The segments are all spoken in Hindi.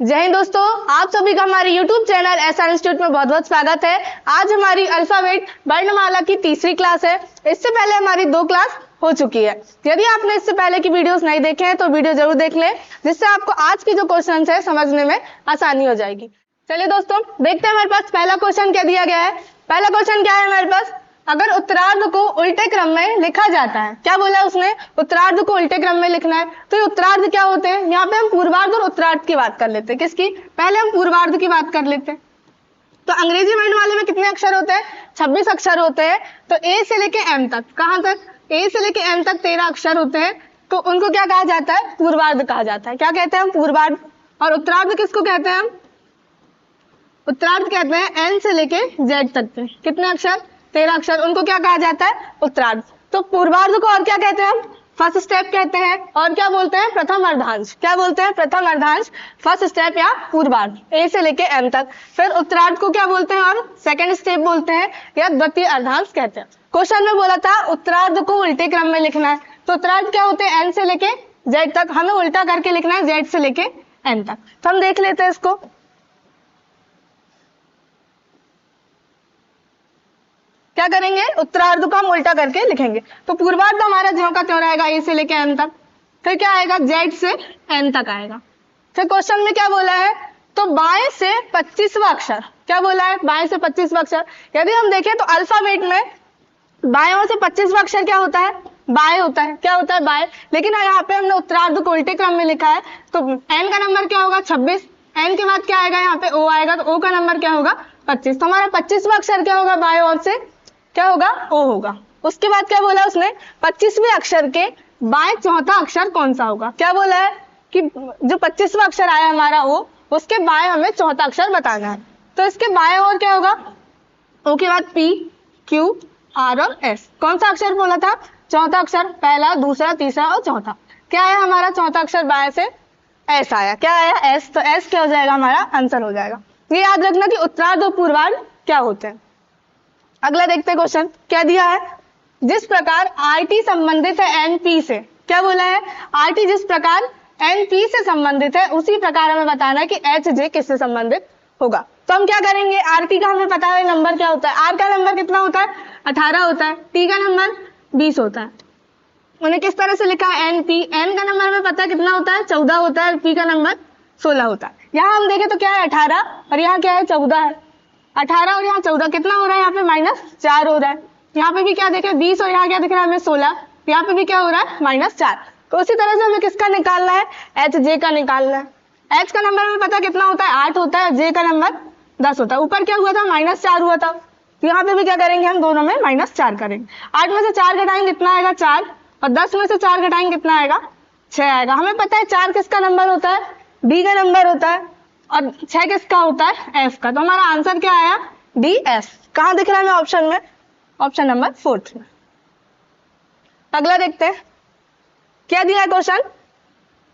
जय हिंद दोस्तों, आप सभी का हमारे YouTube चैनल एसआर इंस्टीट्यूट में बहुत बहुत स्वागत है। आज हमारी अल्फाबेट वर्णमाला की तीसरी क्लास है। इससे पहले हमारी 2 क्लास हो चुकी है। यदि आपने इससे पहले की वीडियोस नहीं देखे हैं तो वीडियो जरूर देख लें, जिससे आपको आज की जो क्वेश्चन है समझने में आसानी हो जाएगी। चलिए दोस्तों, देखते हैं हमारे पास पहला क्वेश्चन क्या दिया गया है। पहला क्वेश्चन क्या है हमारे पास, अगर उत्तरार्ध को उल्टे क्रम में लिखा जाता है। क्या बोला उसने, उत्तरार्ध को उल्टे क्रम में लिखना है। तो ये उत्तरार्ध क्या होते हैं, यहाँ पे हम पूर्वार्ध और उत्तरार्ध की बात कर लेते हैं। किसकी, पहले हम पूर्वार्ध की बात कर लेते हैं। तो अंग्रेजी वर्णमाला में कितने अक्षर होते हैं, 26 अक्षर होते हैं। तो ए से लेके एम तक, कहाँ तक, ए से लेके एम तक 13 अक्षर होते हैं। तो उनको क्या कहा जाता है, पूर्वार्ध कहा जाता है। क्या कहते हैं हम, पूर्वार्ध। और उत्तरार्ध किसको कहते हैं हम, उत्तरार्ध कहते हैं एन से लेके जेड तक के कितने अक्षर, 13 अक्षर, उनको क्या कहा जाता है, उत्तरार्ध। तो पूर्वार्ध को और क्या कहते हैं हम, फर्स्ट स्टेप कहते हैं। और क्या बोलते हैं, प्रथम अर्धांश। क्या बोलते हैं, प्रथम अर्धांश, फर्स्ट स्टेप या पूर्वार्ध, ए से लेके एम तक। फिर उत्तरार्ध को क्या बोलते हैं, और सेकंड स्टेप बोलते हैं या द्वितीय अर्धांश कहते हैं। क्वेश्चन में बोला था उत्तरार्ध को उल्टे क्रम में लिखना है। तो उत्तरार्ध क्या होते हैं, एन से लेके जेड तक, हमें उल्टा करके लिखना है जेड से लेके एन तक। तो हम देख लेते हैं इसको। क्या करेंगे, उत्तरार्ध को हम उल्टा करके लिखेंगे। तो पूर्वार्ध हमारा ज्यों का त्यों रहेगा, ए से लेके एम तक। फिर क्या आएगा, जेड से एन तक आएगा। फिर क्वेश्चन में क्या बोला है, तो बाएं से 25वां अक्षर। क्या बोला है, बाएं से 25वां अक्षर। यदि हम देखें तो अल्फाबेट में बाएं ओर से 25वां अक्षर क्या होता है, बाएं होता है। क्या होता है, बाएं। लेकिन यहाँ पे हमने उत्तरार्ध को उल्टे क्रम में लिखा है। तो एन का नंबर क्या होगा, 26। एन के बाद क्या आएगा, यहाँ पे ओ आएगा। तो ओ का नंबर क्या होगा, 25। तो हमारा 25वां अक्षर क्या होगा, बाएं ओर से क्या होगा, ओ होगा। उसके बाद क्या बोला उसने, 25वें अक्षर के बाएं चौथा अक्षर कौन सा होगा। क्या बोला है कि जो 25वां अक्षर आया हमारा ओ, उसके बाएं हमें चौथा अक्षर बताना है। तो इसके बाएं और क्या होगा, ओ के बाद पी, क्यू, आर और एस। कौन सा अक्षर बोला था, चौथा अक्षर, पहला, दूसरा, तीसरा और चौथा। क्या है हमारा चौथा अक्षर, बाएं से एस आया। क्या आया, एस। तो एस क्या हो जाएगा, हमारा आंसर हो जाएगा। ये याद रखना कि उत्तरार्ध और पूर्वार्ध क्या होते हैं। अगला देखते हैं क्वेश्चन क्या दिया है, जिस प्रकार आरटी संबंधित है एनपी से। क्या बोला है, आरटी जिस प्रकार एनपी से संबंधित है उसी प्रकार हमें बताना है कि एच जे किससे संबंधित होगा। तो हम क्या करेंगे, आरटी का हमें पता है नंबर क्या होता है। आर का नंबर कितना होता है, 18 होता है। टी का नंबर 20 होता है। उन्हें किस तरह से लिखा है, एनपी। एन का नंबर हमें पता है कितना होता है, 14 होता है। पी का नंबर 16 होता है। यहाँ हम देखें तो क्या है, 18 और यहाँ क्या है, 14 है। 18 और यहाँ 14 कितना हो रहा है, यहाँ पे -4 हो रहा है। यहाँ पे भी क्या देखे, 20 और यहाँ क्या दिख रहा है हमें, 16। यहाँ पे भी क्या हो रहा है, -4। तो उसी तरह से हमें किसका निकालना है, एच जे का निकालना है। एच का नंबर हमें पता कितना होता है, 8 होता है। जे का नंबर 10 होता है। ऊपर क्या हुआ था, -4 हुआ था। तो यहाँ पे भी क्या करेंगे, हम दोनों में -4 करेंगे। 8 में से 4 घटाएंगे कितना आएगा, 4। और 10 में से 4 घटाएंगे कितना आएगा, 6 आएगा। हमें पता है 4 किसका नंबर होता है, डी का नंबर होता है। और 6 किसका होता है, एफ का। तो हमारा आंसर क्या आया, डी एफ। कहाँ दिख रहा है हमें, ऑप्शन में, ऑप्शन नंबर 4 में। अगला देखते हैं क्या दिया है क्वेश्चन,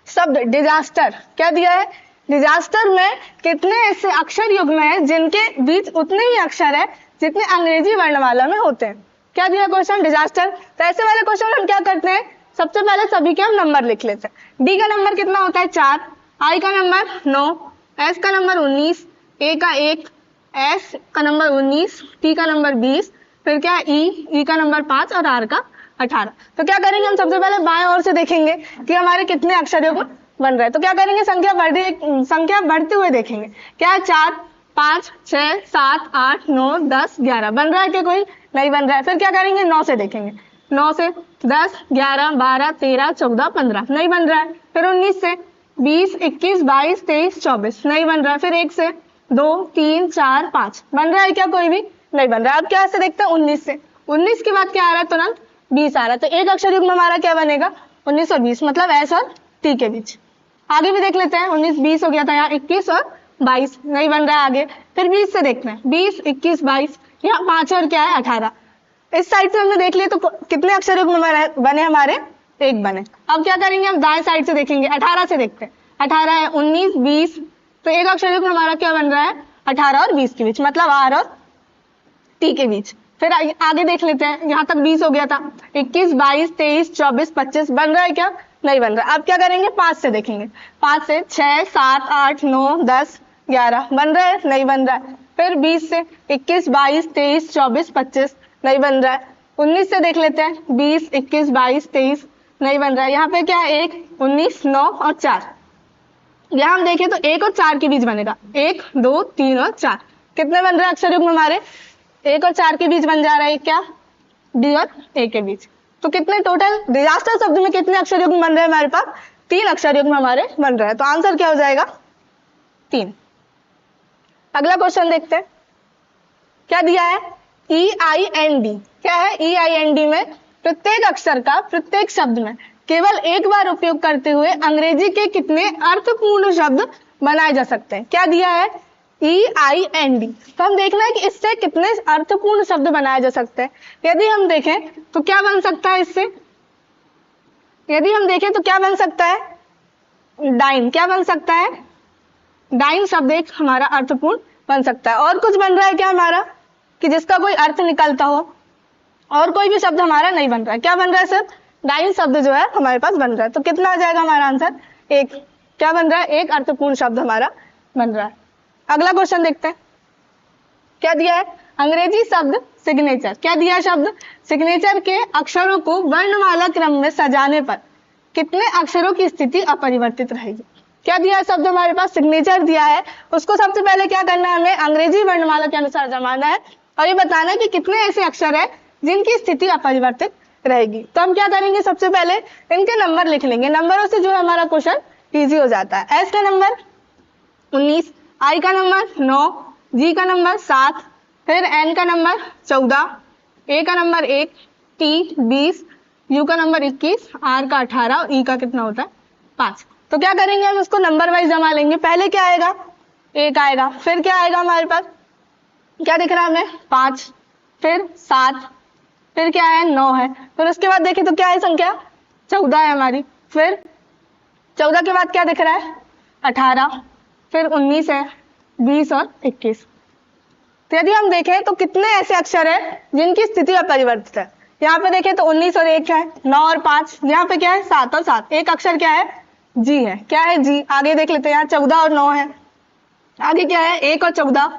शब्द डिजास्टर। क्या दिया है, डिजास्टर में कितने ऐसे अक्षर युग्म है जिनके बीच उतने ही अक्षर है जितने अंग्रेजी वर्णमाला में होते हैं। क्या दिया क्वेश्चन, डिजास्टर। तो ऐसे वाले क्वेश्चन हम क्या करते हैं, सबसे पहले सभी के हम नंबर लिख लेते हैं। डी का नंबर कितना होता है, 4। आई का नंबर 9। एस का नंबर 19। ए का 1। एस का नंबर 19। टी का नंबर 20। फिर क्या, ई का नंबर 5 और आर का 18। तो क्या करेंगे, हम सबसे पहले बाएं ओर से देखेंगे कि हमारे कितने अक्षर युग्म बन रहे हैं। तो क्या करेंगे, संख्या बढ़ते हुए देखेंगे। क्या है, 4, 5, 6, 7, 8, 9, 10, 11 बन रहा है क्या, कोई नहीं बन रहा है। फिर क्या करेंगे, 9 से देखेंगे। 9 से 10, 11, 12, 13, 14, 15 नहीं बन रहा है। फिर 19 से 20, 21, 22, 23, 24 नहीं बन रहा है। फिर 1 से 2, 3, 4, 5 बन रहा है क्या, कोई भी नहीं बन रहा है। अब क्या से देखते हैं, 19 से। 19 के बाद क्या आ रहा है, तुरंत 20 आ रहा है। तो एक अक्षर युग्म हमारा क्या बनेगा, 19 और 20, मतलब एस और टी के बीच। आगे भी देख लेते हैं, 19, 20 हो गया था। यहाँ 21 और 22 नहीं बन रहा है आगे। फिर 20 से देखते हैं, 20, 21, 22, यहाँ 5 और क्या है, 18। इस साइड से हमने देख लिया तो कितने अक्षर युग्म बने हमारे, एक बने। अब क्या करेंगे, हम दाएं साइड से देखेंगे, 18 से देखते हैं। 18 है, 19, 20, तो एक अक्षर युग्म हमारा क्या बन रहा है, 18 और 20 के बीच, मतलब आर और टी के बीच। फिर आगे देख लेते हैं, यहाँ तक 20 हो गया था। 21, 22, 23, 24, 25 बन रहा है क्या, नहीं बन रहा। अब क्या करेंगे, 5 से देखेंगे। 5 से 6 7 8 9 10 11 बन रहा है, नहीं बन रहा है। फिर 20 से 21 22 23 24 25 नहीं बन रहा है। 19 से देख लेते हैं, 20 21 22 23 नहीं बन रहा है। यहाँ पे क्या है, 1 19 9 और 4। यहाँ हम देखें तो 1 और 4 के बीच बनेगा, 1 2 3 और 4। कितने बन रहे हैं अक्षर युग्म हमारे, 1 और 4 के बीच बन जा रहा है क्या, डी और ए के बीच। तो कितने टोटल डिजास्टर शब्द में कितने अक्षर युग्म बन रहे हैं हमारे पास, 3 अक्षर युग्म हमारे बन रहे हैं। तो आंसर क्या हो जाएगा, 3। अगला क्वेश्चन देखते हैं, क्या दिया है, EIND। क्या है, EIND में प्रत्येक अक्षर का प्रत्येक शब्द में केवल एक बार उपयोग करते हुए अंग्रेजी के कितने अर्थपूर्ण शब्द बनाए जा सकते हैं। क्या दिया है, EIND। तो हम देखना है कि इससे कितने अर्थपूर्ण शब्द बनाए जा सकते हैं। यदि हम देखें तो क्या बन सकता है इससे, यदि हम देखें तो क्या बन सकता है, डाइन। क्या बन सकता है, डाइन शब्द एक हमारा अर्थपूर्ण बन सकता है। और कुछ बन रहा है क्या हमारा, कि जिसका कोई अर्थ निकलता हो, और कोई भी शब्द हमारा नहीं बन रहा है। क्या बन रहा है, सिर्फ डाइन शब्द जो है हमारे पास बन रहा है। तो कितना आ जाएगा हमारा आंसर, 1। क्या बन रहा है, एक अर्थपूर्ण शब्द हमारा बन रहा है। अगला क्वेश्चन देखते हैं, क्या दिया है, अंग्रेजी शब्द सिग्नेचर। क्या दिया है शब्द सिग्नेचर के अक्षरों को वर्णमाला क्रम में सजाने पर कितने अक्षरों की स्थिति अपरिवर्तित रहेगी। क्या दिया है शब्द हमारे पास, सिग्नेचर दिया है, उसको सबसे पहले क्या करना है, हमें अंग्रेजी वर्णमाला के अनुसार जमाना है और ये बताना है कि कितने ऐसे अक्षर है जिनकी स्थिति अपरिवर्तित रहेगी। तो हम क्या करेंगे, सबसे पहले इनके नंबर लिख लेंगे। नंबरों से जो है हमारा क्वेश्चन इजी हो जाता है। एस का नंबर 19, आई का नंबर 9, जी का नंबर 7, फिर एन का नंबर 14, ए का नंबर 1, टी 20, यू का नंबर 21, आर का 18 और ई का कितना होता है 5। तो क्या करेंगे, हम इसको नंबर वाइज जमा लेंगे। पहले क्या आएगा, 1 आएगा, फिर क्या आएगा हमारे पास, क्या दिख रहा है हमें 5, फिर 7, फिर क्या है 9 है, फिर उसके बाद देखें तो क्या है संख्या 14 है हमारी, फिर 14 के बाद क्या दिख रहा है 18, फिर 19 है, 20 और 21। तो यदि हम देखें तो कितने ऐसे अक्षर है जिनकी स्थिति अपरिवर्तित है। यहाँ पे देखें तो 19 और 1 है, 9 और 5, यहाँ पे क्या है 7 और 7। एक अक्षर क्या है, जी है। क्या है, जी। आगे देख लेते हैं, यहाँ 14 और 9 है, आगे क्या है 1 और 14,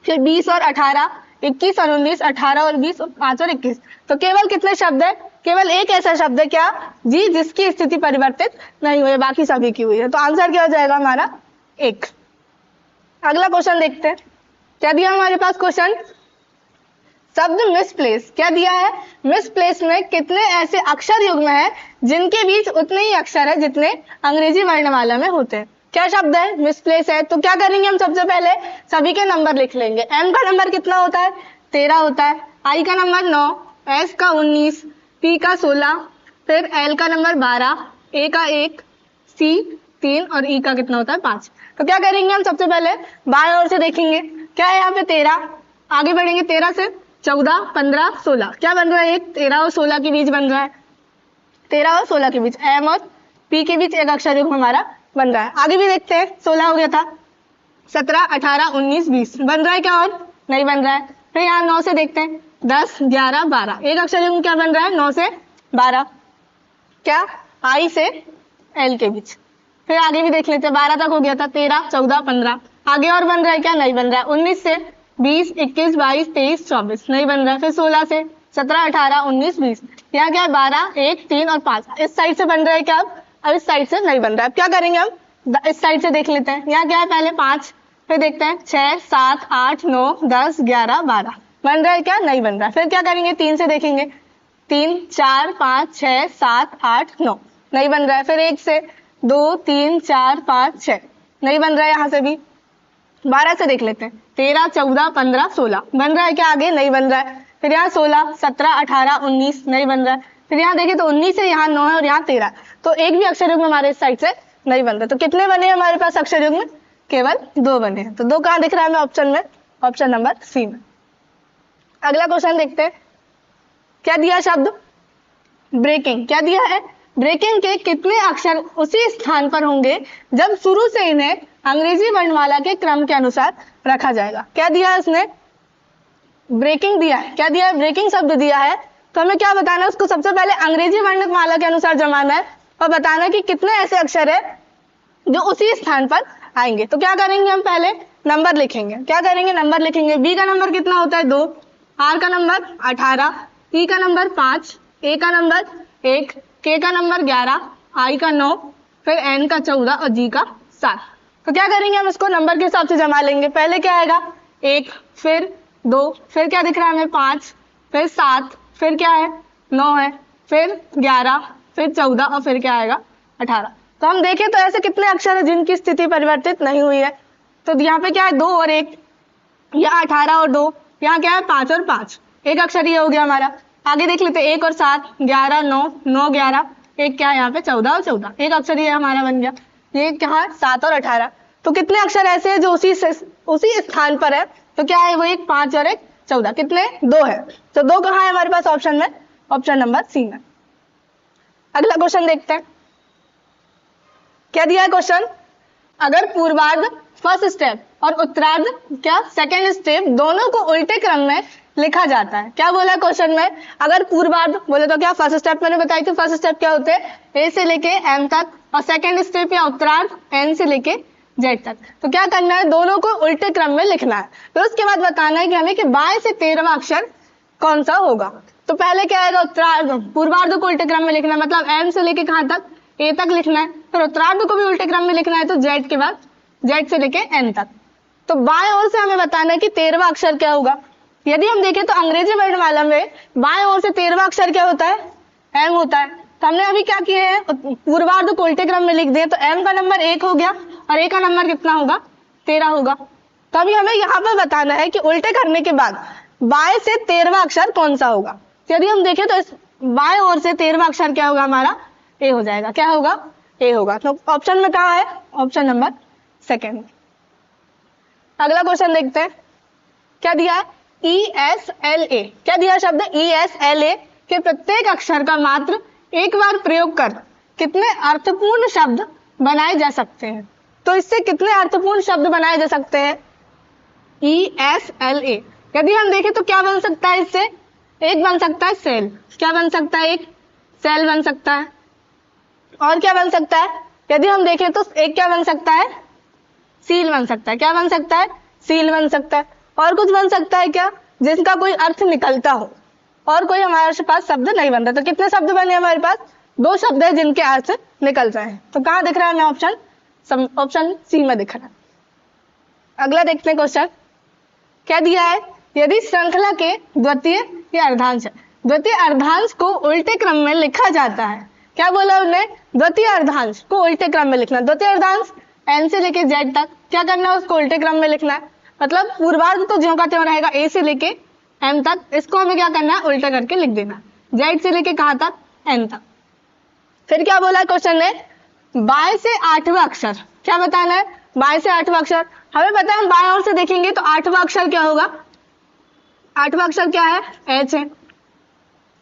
फिर 20 और 18, 21 और 19, 18 और 20, 5 और 21। तो केवल कितने शब्द है, केवल एक ऐसा शब्द है क्या, जी, जिसकी स्थिति परिवर्तित नहीं हुई है, बाकी सभी की हुई है। तो आंसर क्या हो जाएगा हमारा 1। अगला क्वेश्चन देखते हैं, क्या दिया हमारे पास क्वेश्चन, शब्द मिसप्लेस। क्या दिया है, मिसप्लेस में कितने ऐसे अक्षर युग्म है जिनके बीच उतने ही अक्षर है जितने अंग्रेजी वर्णमाला में होते हैं। क्या शब्द है, मिसप्लेस है। तो क्या करेंगे, हम सबसे पहले सभी के नंबर लिख लेंगे। एम का नंबर कितना होता है 13 होता है, आई का नंबर 9, एस का 19, पी का 16, फिर एल का नंबर 12, ए का 1, सी 3 और ई का कितना होता है 5। तो क्या करेंगे, हम सबसे पहले बाएं ओर से देखेंगे, क्या है यहाँ पे 13, आगे बढ़ेंगे 13 से 14 15 16, क्या बन रहा है, एक 13 और 16 के बीच बन रहा है, 13 और 16 के बीच, एम और पी के बीच एक अक्षर युग्म हमारा बन रहा है। आगे भी देखते हैं, 16 हो गया था, 17 18 19 20 बन रहा है क्या, और नहीं बन रहा है। फिर यहाँ 9 से देखते हैं, 10 11 12, एक अक्षर युग्म क्या बन रहा है 9 से 12, क्या, आई से एल के बीच। फिर आगे भी देख लेते हैं, 12 तक हो गया था, 13 14 15, आगे और बन रहा है क्या, नहीं बन रहा है। 19 से 20 21 22 23 24 नहीं बन रहा है। फिर 16 से 17 18 19 20, यहाँ क्या है 12 1 3 और 5, इस साइड से बन रहा है क्या, अब इस साइड से नहीं बन रहा है। अब क्या करेंगे, हम इस साइड से देख लेते हैं, यहाँ क्या है पहले 5, फिर देखते हैं 6 7 8 9 10 11 12 बन रहा है क्या, नहीं बन रहा है। फिर क्या करेंगे, 3 से देखेंगे, 3 4 5 6 7 8 9 नहीं बन रहा है। फिर 1 से 2 3 4 5 6 नहीं बन रहा है, यहाँ से भी 12 से देख लेते हैं, 13 14 15 16 बन रहा है क्या, आगे नहीं बन रहा है। फिर यहाँ 16 17 18 19 नहीं बन रहा है। फिर यहाँ देखें तो 19 है, यहाँ 9 है और यहाँ 13, तो एक भी अक्षर युग्म हमारे इस साइड से नहीं बन रहा। तो कितने बने हमारे पास अक्षर युग्म, केवल 2 बने हैं। तो 2 कहाँ दिख रहा है हमें ऑप्शन में, ऑप्शन नंबर सी में। अगला क्वेश्चन देखते हैं, क्या दिया शब्द ब्रेकिंग। क्या दिया है, ब्रेकिंग के कितने अक्षर उसी स्थान पर होंगे जब शुरू से इन्हें अंग्रेजी वर्णमाला के क्रम के अनुसार रखा जाएगा। क्या दिया है उसने, ब्रेकिंग दिया है। क्या दिया है, ब्रेकिंग शब्द दिया है तो हमें क्या बताना है, उसको सबसे पहले अंग्रेजी वर्णमाला के अनुसार जमाना है और बताना है कि कितने ऐसे अक्षर है जो उसी स्थान पर आएंगे। तो क्या करेंगे, हम पहले नंबर लिखेंगे। क्या करेंगे, नंबर लिखेंगे। बी का नंबर कितना होता है 2, आर का नंबर 18, ई का नंबर 5, ए का नंबर 1, के का नंबर 11, आई का 9, फिर एन का 14 और जी का 7। तो क्या करेंगे, हम इसको नंबर के हिसाब से जमा लेंगे। पहले क्या आएगा 1, फिर 2, फिर क्या दिख रहा है हमें 5, फिर 7, फिर क्या है 9 है, फिर 11, फिर 14 और फिर क्या आएगा 18। तो हम देखें तो ऐसे कितने अक्षर है जिनकी स्थिति परिवर्तित नहीं हुई है। तो यहाँ पे क्या है 2 और 1, यहाँ 18 और 2, यहाँ क्या है 5 और 5, एक अक्षर ये हो गया हमारा। आगे देख लेते 1 और 7, 11, 9, 9, 11, एक क्या है यहाँ पे 14 और 14, एक अक्षर ये हमारा बन गया। ये क्या है 7 और 18। तो कितने अक्षर ऐसे हैं जो उसी स्थान पर है। तो क्या है वो, एक 5 और एक 14, कितने 2 है। तो 2 कहाँ है हमारे पास ऑप्शन में, ऑप्शन नंबर सी में। अगला क्वेश्चन देखते हैं, क्या दिया है क्वेश्चन। अगर पूर्वार्ध फर्स्ट स्टेप और उत्तरार्ध क्या सेकंड स्टेप दोनों को उल्टे क्रम में लिखा जाता है। क्या बोला है क्वेश्चन में, अगर पूर्वार्ध बोले तो क्या फर्स्ट स्टेप मैंने बताई थी, फर्स्ट स्टेप क्या होते हैं ए से लेके एम तक, और सेकंड स्टेप या उत्तरार्ध एन से लेके जेड तक। तो क्या करना है, दोनों को उल्टे क्रम में लिखना है। फिर उसके बाद बताना है कि हमें कि बाएं से 13वां अक्षर कौन सा होगा। तो पहले क्या आएगा, उत्तरार्ध पूर्वार्ध को उल्टे क्रम में लिखना है, मतलब एम से लेके कहां तक, ए तक लिखना है। फिर उत्तरार्ध को भी उल्टे क्रम में लिखना है, तो जेड के बाद जेड से लेके एन तक। तो बाएं ओर से हमें बताना है कि 13वां अक्षर क्या होगा। यदि हम देखें तो अंग्रेजी वर्णमाला में बाएं ओर से 13वां अक्षर क्या होता है, एम होता है। तो हमने अभी क्या किए हैं, पूर्वार्ध को उल्टे क्रम में लिख दिए। तो एम का नंबर 1 हो गया और ए का नंबर कितना होगा 13 होगा। तो अभी हमें यहाँ पर बताना है कि उल्टे करने के बाद बाएं से 13वां अक्षर कौन सा होगा। यदि हम देखें तो इस बाएं ओर से 13वां अक्षर क्या होगा हमारा, ए हो जाएगा। क्या होगा, ए होगा। तो ऑप्शन में कहा है, ऑप्शन नंबर सेकेंड। अगला क्वेश्चन देखते हैं, क्या दिया है ESLA। क्या दिया शब्द ESLA के प्रत्येक अक्षर का मात्र एक बार प्रयोग कर कितने अर्थपूर्ण शब्द बनाए जा सकते हैं। तो इससे कितने अर्थपूर्ण शब्द बनाए जा सकते हैं ESLA। यदि हम देखें तो क्या बन सकता है, इससे एक बन सकता है सेल। क्या बन सकता है, एक सेल बन सकता है। और क्या बन सकता है, यदि हम देखें तो एक क्या बन सकता है, सील बन सकता है। क्या बन सकता है, सील बन सकता है। और कुछ बन सकता है क्या, जिसका कोई अर्थ निकलता हो और कोई हमारे पास शब्द नहीं बनता। तो कितने शब्द बने हमारे पास, 2 शब्द है जिनके अर्थ निकल रहे हैं। तो कहाँ दिख रहा है हमें, ऑप्शन सी में दिख रहा है। अगला देखते हैं क्वेश्चन, क्या दिया है, यदि श्रृंखला के द्वितीय या अर्धांश, द्वितीय अर्धांश को उल्टे क्रम में लिखा जाता है। क्या बोला उन्होंने, द्वितीय अर्धांश को उल्टे क्रम में लिखना। द्वितीय अर्धांश एन से लेके जेड तक क्या करना है, उसको उल्टे क्रम में लिखना है। मतलब पूर्वार्ध तो ज्यों का त्यों रहेगा, ए से लेके एम तक, इसको हमें क्या करना है, उल्टा करके लिख देना। जेड से लेके कहां तक, एन तक। फिर क्या बोला है क्वेश्चन ने, बाएं से 8वां अक्षर। क्या बताना है, बाएं से 8वां अक्षर। हमें पता है हम बाएं ओर से देखेंगे तो 8वां अक्षर क्या होगा, 8वां अक्षर क्या है, एच है।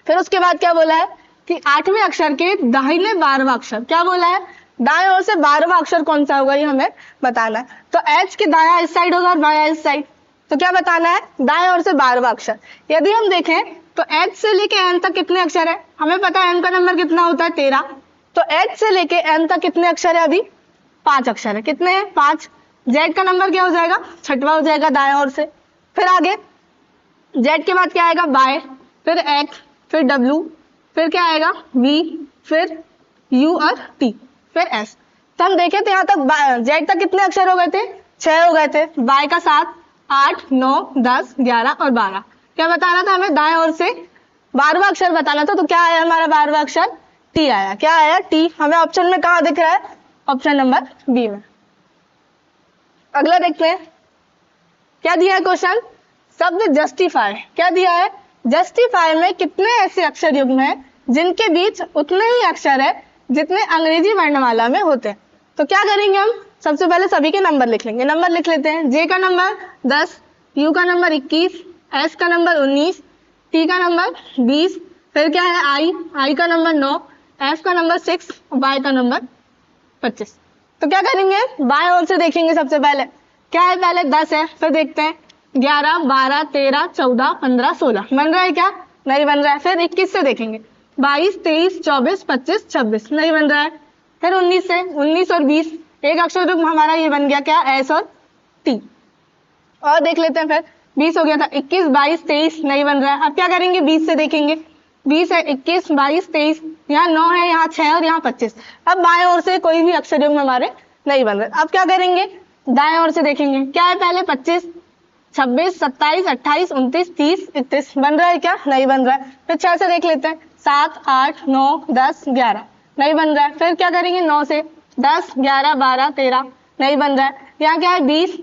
फिर उसके बाद क्या बोला है कि 8वें अक्षर के दाहिने 12वां अक्षर। क्या बोला है, दाएं ओर से 12वां अक्षर कौन सा होगा, ये हमें बताना है। तो एच के दाया इस साइड होगा और बाया इस साइड। तो क्या बताना है, दाएं ओर से 12वां अक्षर। यदि हम देखें तो एच से लेके एन तक कितने अक्षर है, हमें पता है एन का नंबर कितना होता है 13। तो एच से लेके एन तक कितने अक्षर है, अभी 5 अक्षर है। कितने हैं, 5। जेड का नंबर क्या हो जाएगा, 6वां हो जाएगा दाएं ओर से। फिर आगे जेड के बाद क्या आएगा, बाय, फिर एक्स, फिर डब्ल्यू, फिर क्या आएगा वी, फिर यू और टी, फिर एस। तो हम देखें तो यहाँ तक जेड तक कितने अक्षर हो गए थे, 6 हो गए थे। बाय का 7, 8, 9, 10, 11 और 12। क्या बताना था हमें, दाएं ओर से 12वां अक्षर बताना था। तो क्या आया हमारा 12वां अक्षर, टी आया। क्या आया, टी। हमें ऑप्शन में कहा दिख रहा है, ऑप्शन नंबर बी में। अगला देखते हैं, क्या दिया है क्वेश्चन, शब्द जस्टिफाई। क्या दिया है, जस्टिफाई में कितने ऐसे अक्षर युग्म हैं जिनके बीच उतने ही अक्षर है जितने अंग्रेजी वर्णमाला में होते हैं। तो क्या करेंगे हम, सबसे पहले सभी के नंबर लिख लेंगे। नंबर लिख लेते हैं, जे का नंबर 10, यू का नंबर 21, एस का नंबर 19, टी का नंबर 20, फिर क्या है आई का नंबर 9, एफ का नंबर 6, वाई का नंबर 25। तो क्या करेंगे, बाएं ओर से देखेंगे। सबसे पहले क्या है, पहले 10 है, फिर देखते हैं 11, 12, 13, 14, 15, 16 बन रहा है क्या, नहीं बन रहा है। फिर 21 से देखेंगे, 22, 23, 24, 25, 26, नहीं बन रहा है। फिर 19 से, 19 और 20, एक अक्षर युग्म हमारा ये बन गया क्या, एस और टी। और देख लेते हैं, फिर 20 हो गया था, 21, 22, 23, नहीं बन रहा है। अब क्या करेंगे, 20 से देखेंगे, 20 है, 21, 22, 23, यहाँ 9 है, यहाँ 6 और यहाँ 25। अब बाएं ओर से कोई भी अक्षर युग्म हमारे नहीं बन रहे। अब क्या करेंगे, दाएं ओर से देखेंगे, क्या है पहले 25, 26, 27, 28, 29, 30, 31, बन रहा है क्या, नहीं बन रहा है। फिर 6 से देख लेते हैं, 7, 8, 9, 10, 11, नहीं बन रहा है। फिर क्या करेंगे, 9 से, 10, 11, 12, 13, नहीं बन रहा है। यहाँ क्या है 20,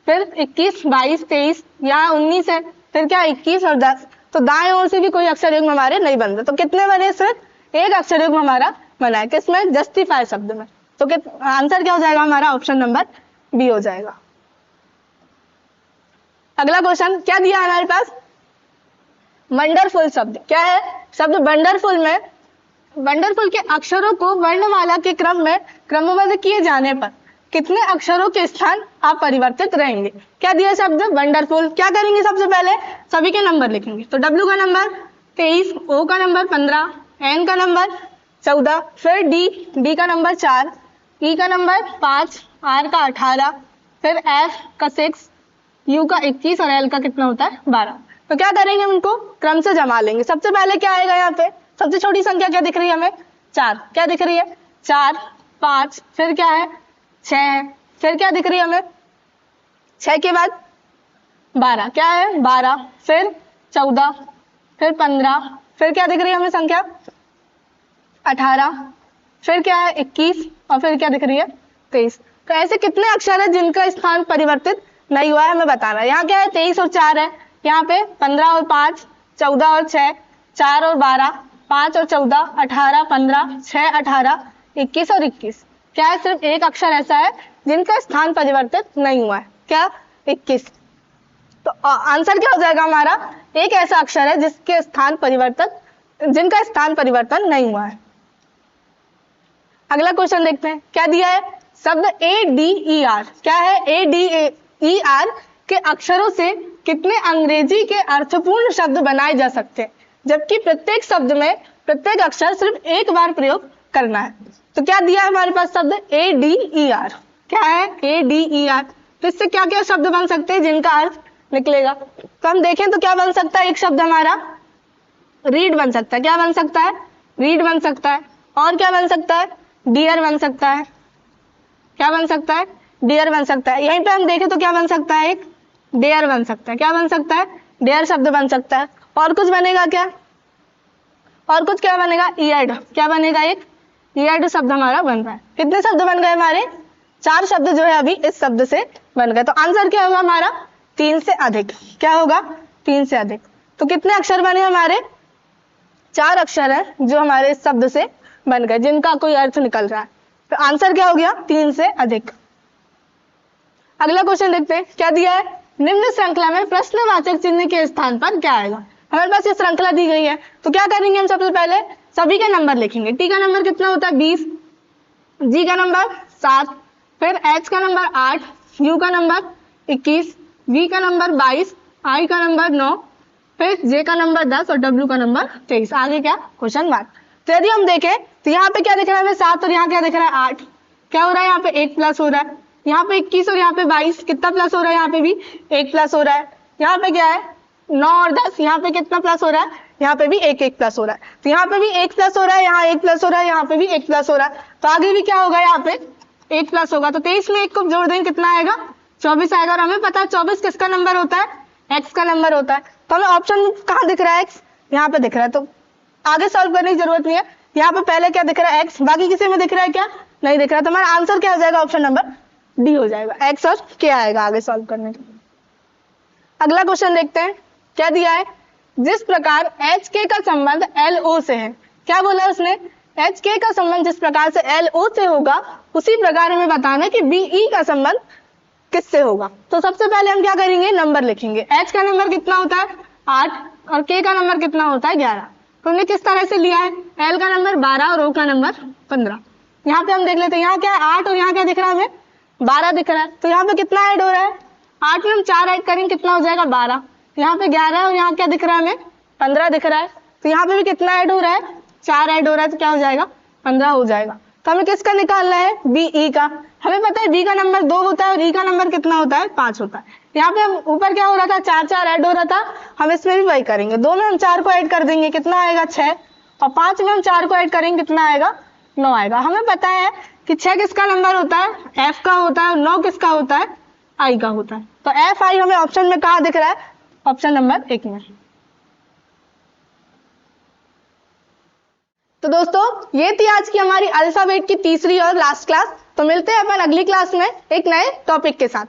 फिर 21, 22, 23, यहाँ 19 है, फिर क्या 21 और 10, तो दाएं ओर से भी कोई अक्षर युग्म हमारे नहीं बन रहे। तो कितने बने, सिर्फ एक अक्षर युग्म हमारा बना है, किसमें, जस्टिफाई शब्द में। तो आंसर क्या हो जाएगा हमारा, ऑप्शन नंबर बी हो जाएगा। अगला क्वेश्चन क्या दिया है हमारे पास, वंडरफुल शब्द क्या है, शब्द वंडरफुल में वंडरफुल के अक्षरों को वर्णमाला के क्रम में क्रमबद्ध किए जाने पर कितने अक्षरों के स्थान अपरिवर्तित रहेंगे। क्या दिया शब्द वंडरफुल, क्या करेंगे, सबसे पहले सभी के नंबर लिखेंगे। तो डब्ल्यू का नंबर 23, ओ का नंबर 15, एन का नंबर 14, फिर डी का नंबर 4, ई का नंबर 5, आर का 18, फिर एफ का 6, यू का 21 और एल का कितना होता है 12। तो क्या करेंगे, उनको क्रम से जमा लेंगे। सबसे पहले क्या आएगा, यहाँ पे सबसे छोटी संख्या क्या दिख रही है हमें, 4, क्या दिख रही है 4, 5, फिर क्या है 6 है, फिर क्या दिख रही है हमें 6 के बाद 12, क्या है 12, फिर 14, फिर 15, फिर क्या दिख रही है हमें संख्या 18, फिर क्या है 21 और फिर क्या दिख रही है 23। तो ऐसे कितने अक्षर है जिनका स्थान परिवर्तित नहीं हुआ है, हमें बताना है। यहाँ क्या है 23 और 4 है, यहाँ पे 15 और 5, 14 और 6, 4 और 12, 5 और 14, 18, 15, 6, 18, 21 और 21। क्या है, सिर्फ एक अक्षर ऐसा है जिनका स्थान परिवर्तित नहीं हुआ है, क्या 21। तो आंसर क्या हो जाएगा हमारा, एक ऐसा अक्षर है जिसके जिनका स्थान परिवर्तन नहीं हुआ है। अगला क्वेश्चन देखते हैं, क्या दिया है, शब्द ADER, क्या है ADER के अक्षरों से कितने अंग्रेजी के अर्थपूर्ण शब्द बनाए जा सकते हैं, जबकि प्रत्येक शब्द में प्रत्येक अक्षर सिर्फ एक बार प्रयोग करना है। तो क्या दिया है हमारे पास शब्द ADER, क्या है ADER। तो इससे क्या क्या शब्द बन सकते हैं जिनका अर्थ निकलेगा। तो हम देखें तो क्या बन सकता है, एक शब्द हमारा रीड बन सकता है, क्या बन सकता है, रीड बन सकता है। और क्या बन सकता है, डियर बन सकता है, क्या बन सकता है, डियर बन सकता है। यहीं पे हम देखें तो क्या बन सकता है, एक डेयर बन सकता है, क्या बन सकता है, डेयर शब्द बन सकता है। और कुछ बनेगा क्या, और कुछ क्या बनेगा, ईयर्ड, क्या बनेगा, एक ईयर्ड शब्द हमारा बन रहा है। कितने शब्द बन गए हमारे, 4 शब्द जो है अभी इस शब्द से बन गए। तो आंसर क्या होगा हमारा, 3 से अधिक, क्या होगा 3 से अधिक। तो कितने अक्षर बने हमारे, 4 अक्षर है जो हमारे इस शब्द से बन गए जिनका कोई अर्थ निकल रहा है। तो आंसर क्या हो गया, 3 से अधिक। अगला क्वेश्चन देखते हैं, क्या दिया है, निम्न श्रृंखला में प्रश्नवाचक चिन्ह के स्थान पर क्या आएगा। हमारे पास ये श्रृंखला दी गई है, तो क्या करेंगे हम, सबसे पहले सभी के नंबर लिखेंगे। टी का नंबर कितना होता है 20, जी का नंबर 7, फिर एच का नंबर 8, यू का नंबर 21, वी का नंबर 22, आई का नंबर 9, फिर जे का नंबर 10 और डब्ल्यू का नंबर 23। आगे क्या, क्वेश्चन मार्क। तो यदि हम देखें तो यहाँ पे क्या दिख रहा है हमें 7 और यहाँ क्या दिख रहा है 8, क्या हो रहा है यहाँ पे 1 प्लस हो रहा है, यहाँ पे 21 और यहाँ पे 22, कितना प्लस हो रहा है, यहाँ पे भी 1 प्लस हो रहा है। यहाँ पे क्या है 9 और 10, यहाँ पे कितना प्लस हो रहा है, यहाँ पे भी 1 प्लस हो रहा है। तो यहाँ पे भी 1 प्लस हो रहा है, यहाँ 1 प्लस हो रहा है, यहाँ पे भी 1 प्लस हो रहा है। तो आगे भी क्या होगा, यहाँ पे 1 प्लस होगा। तो 23 में 1 को जोड़ देंगे कितना आएगा, 24 आएगा। और हमें पता है 24 किसका नंबर होता है, एक्स का नंबर होता है। तो हमें ऑप्शन कहाँ दिख रहा है, एक्स यहाँ पे दिख रहा है। तो आगे सॉल्व करने की जरूरत नहीं है, यहाँ पे पहले क्या दिख रहा है एक्स, बाकी किसी में दिख रहा है क्या, नहीं दिख रहा। तो हमारा आंसर क्या हो जाएगा, ऑप्शन नंबर डी हो जाएगा, एक्स और के आएगा आगे सॉल्व करने के लिए। अगला क्वेश्चन देखते हैं, क्या दिया है, जिस प्रकार एच के का संबंध एल ओ से है, क्या बोला है उसने, एच के का संबंध जिस प्रकार से एल ओ से होगा उसी प्रकार हमें बताना कि बी ई का संबंध किससे होगा। तो सबसे पहले हम क्या करेंगे, नंबर लिखेंगे। एच का नंबर कितना होता है 8 और के का नंबर कितना होता है 11। तो हमने किस तरह से लिया है, एल का नंबर 12 और ओ का नंबर 15। यहाँ पे हम देख लेते हैं, यहाँ क्या है 8 और यहाँ क्या दिख रहा है हमें 12 दिख रहा है। तो यहाँ पे कितना ऐड हो रहा है, 8 में हम 4 ऐड करेंगे कितना हो जाएगा 12। यहाँ पे 11 और यहाँ क्या दिख रहा है हमें 15 दिख रहा है, तो यहाँ पे भी कितना ऐड हो रहा है, 4 ऐड हो रहा है, तो क्या हो जाएगा, 15 हो जाएगा। तो हमें किसका निकालना है, बी ई का। हमें पता है बी का नंबर 2 होता है और ई का नंबर कितना होता है, 5 होता है। यहाँ पे हम ऊपर क्या हो रहा था, 4 4 ऐड हो रहा था, हम इसमें भी वही करेंगे। 2 में हम 4 को ऐड कर देंगे, कितना आएगा, 6, और 5 में हम 4 को ऐड करेंगे, कितना आएगा, 9 आएगा। हमें पता है कि 6 किसका नंबर होता है, एफ का होता है, और 9 किसका होता है, आई का होता है। तो एफ आई हमें ऑप्शन में कहाँ दिख रहा है, ऑप्शन नंबर 1 में। तो दोस्तों ये थी आज की हमारी अल्फाबेट की तीसरी और लास्ट क्लास। तो मिलते हैं अपन अगली क्लास में एक नए टॉपिक के साथ।